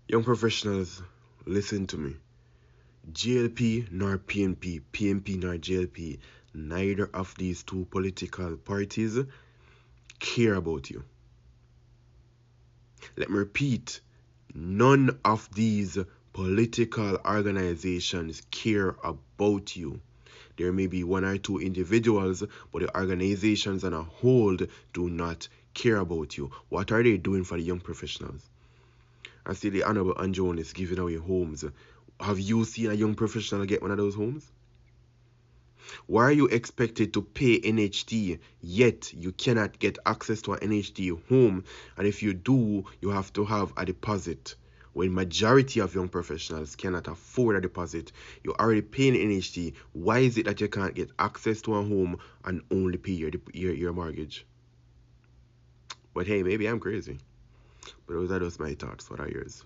Young professionals, listen to me. JLP nor PNP, PNP nor JLP, neither of these two political parties care about you. Let me repeat, none of these political organizations care about you. There may be one or two individuals, but the organizations on a whole do not care about you. What are they doing for the young professionals? I see the Honorable Anjon is giving away homes. Have you seen a young professional get one of those homes? Why are you expected to pay NHT yet you cannot get access to an NHT home? And if you do, you have to have a deposit. When majority of young professionals cannot afford a deposit, you're already paying NHT. Why is it that you can't get access to a home and only pay your mortgage? But hey, maybe I'm crazy. But those are just my thoughts. What are yours?